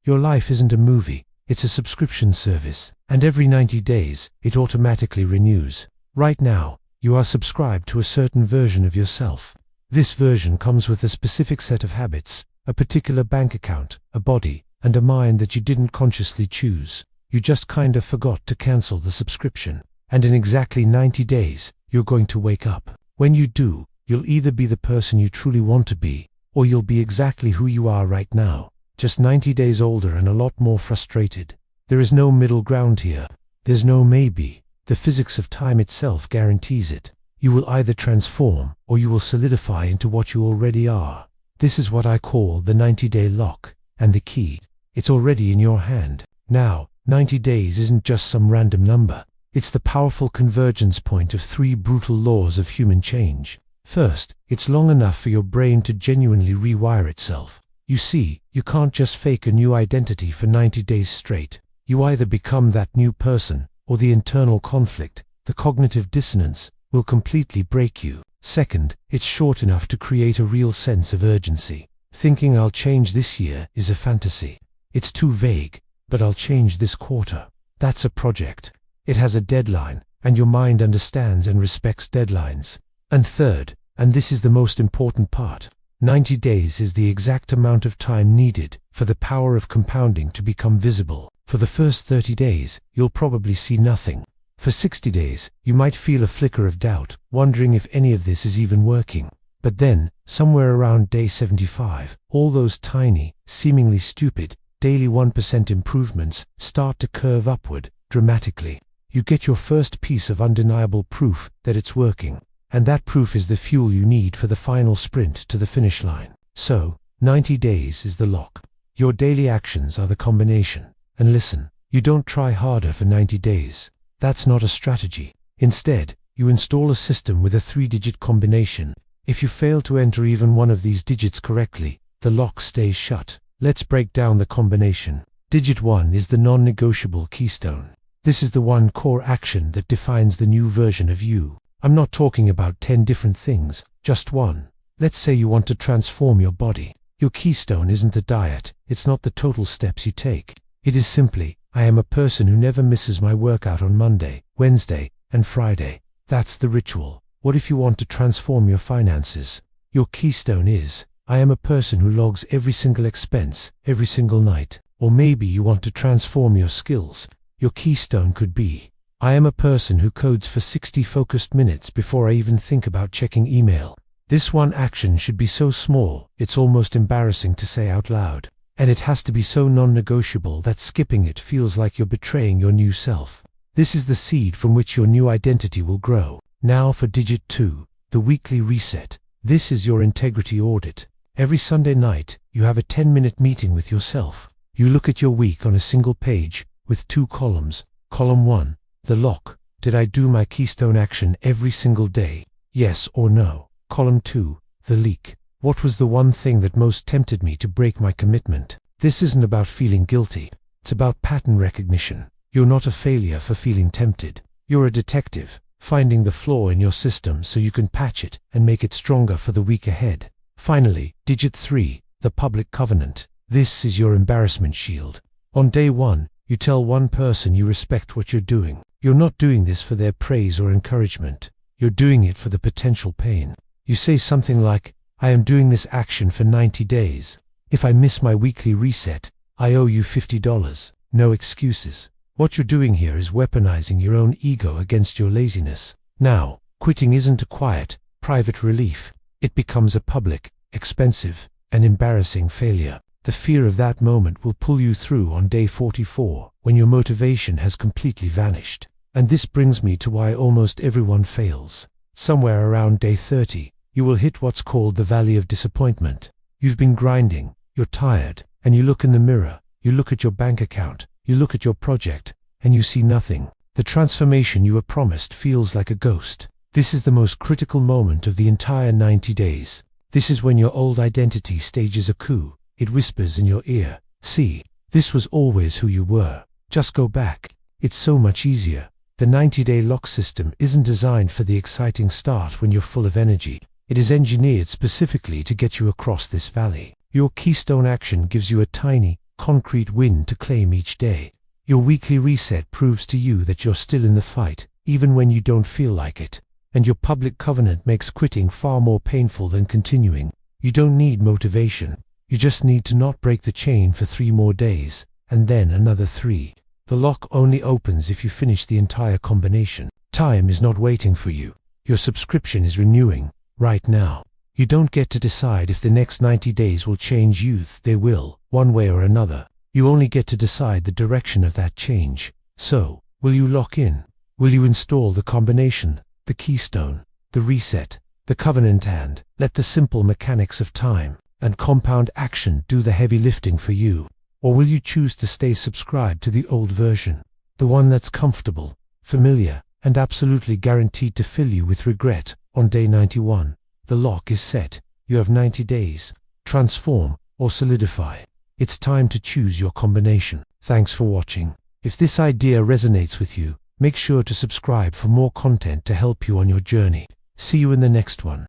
Your life isn't a movie, it's a subscription service, and every 90 days, it automatically renews. Right now, you are subscribed to a certain version of yourself. This version comes with a specific set of habits, a particular bank account, a body, and a mind that you didn't consciously choose. You just kinda forgot to cancel the subscription. And in exactly 90 days, you're going to wake up. When you do, you'll either be the person you truly want to be, or you'll be exactly who you are right now, just 90 days older and a lot more frustrated. There is no middle ground here. There's no maybe. The physics of time itself guarantees it. You will either transform, or you will solidify into what you already are. This is what I call the 90-day lock, and the key. It's already in your hand. Now, 90 days isn't just some random number. It's the powerful convergence point of 3 brutal laws of human change. First, it's long enough for your brain to genuinely rewire itself. You see, you can't just fake a new identity for 90 days straight. You either become that new person, or the internal conflict, the cognitive dissonance, will completely break you. Second, it's short enough to create a real sense of urgency. Thinking I'll change this year is a fantasy. It's too vague, but I'll change this quarter. That's a project. It has a deadline, and your mind understands and respects deadlines. And third, and this is the most important part, 90 days is the exact amount of time needed for the power of compounding to become visible. For the first 30 days, you'll probably see nothing. For 60 days, you might feel a flicker of doubt, wondering if any of this is even working. But then, somewhere around day 75, all those tiny, seemingly stupid, daily 1% improvements start to curve upward, dramatically. You get your first piece of undeniable proof that it's working. And that proof is the fuel you need for the final sprint to the finish line. So, 90 days is the lock. Your daily actions are the combination. And listen, you don't try harder for 90 days. That's not a strategy. Instead, you install a system with a 3-digit combination. If you fail to enter even one of these digits correctly, the lock stays shut. Let's break down the combination. Digit 1 is the non-negotiable keystone. This is the one core action that defines the new version of you. I'm not talking about 10 different things, just one. Let's say you want to transform your body. Your keystone isn't the diet, it's not the total steps you take. It is simply, I am a person who never misses my workout on Monday, Wednesday, and Friday. That's the ritual. What if you want to transform your finances? Your keystone is, I am a person who logs every single expense, every single night. Or maybe you want to transform your skills. Your keystone could be, I am a person who codes for 60 focused minutes before I even think about checking email. This one action should be so small, it's almost embarrassing to say out loud. And it has to be so non-negotiable that skipping it feels like you're betraying your new self. This is the seed from which your new identity will grow. Now for digit 2, the weekly reset. This is your integrity audit. Every Sunday night, you have a 10-minute meeting with yourself. You look at your week on a single page, with 2 columns. Column 1. The lock. Did I do my keystone action every single day? Yes or no? Column 2. The leak. What was the one thing that most tempted me to break my commitment? This isn't about feeling guilty. It's about pattern recognition. You're not a failure for feeling tempted. You're a detective, finding the flaw in your system so you can patch it and make it stronger for the week ahead. Finally, digit 3. The public covenant. This is your embarrassment shield. On day 1, you tell one person you respect what you're doing. You're not doing this for their praise or encouragement. You're doing it for the potential pain. You say something like, I am doing this action for 90 days. If I miss my weekly reset, I owe you $50. No excuses. What you're doing here is weaponizing your own ego against your laziness. Now, quitting isn't a quiet, private relief. It becomes a public, expensive, and embarrassing failure. The fear of that moment will pull you through on day 44, when your motivation has completely vanished. And this brings me to why almost everyone fails. Somewhere around day 30, you will hit what's called the valley of disappointment. You've been grinding, you're tired, and you look in the mirror, you look at your bank account, you look at your project, and you see nothing. The transformation you were promised feels like a ghost. This is the most critical moment of the entire 90 days. This is when your old identity stages a coup. It whispers in your ear, see, this was always who you were. Just go back. It's so much easier. The 90-day lock system isn't designed for the exciting start when you're full of energy. It is engineered specifically to get you across this valley. Your keystone action gives you a tiny, concrete win to claim each day. Your weekly reset proves to you that you're still in the fight, even when you don't feel like it. And your public covenant makes quitting far more painful than continuing. You don't need motivation. You just need to not break the chain for 3 more days, and then another 3. The lock only opens if you finish the entire combination. Time is not waiting for you. Your subscription is renewing, right now. You don't get to decide if the next 90 days will change you. They will, one way or another. You only get to decide the direction of that change. So, will you lock in? Will you install the combination, the keystone, the reset, the covenant, and let the simple mechanics of time and compound action do the heavy lifting for you? Or will you choose to stay subscribed to the old version, the one that's comfortable, familiar, and absolutely guaranteed to fill you with regret on day 91? The lock is set. You have 90 days. Transform or solidify. It's time to choose your combination. Thanks for watching. If this idea resonates with you, make sure to subscribe for more content to help you on your journey. See you in the next one.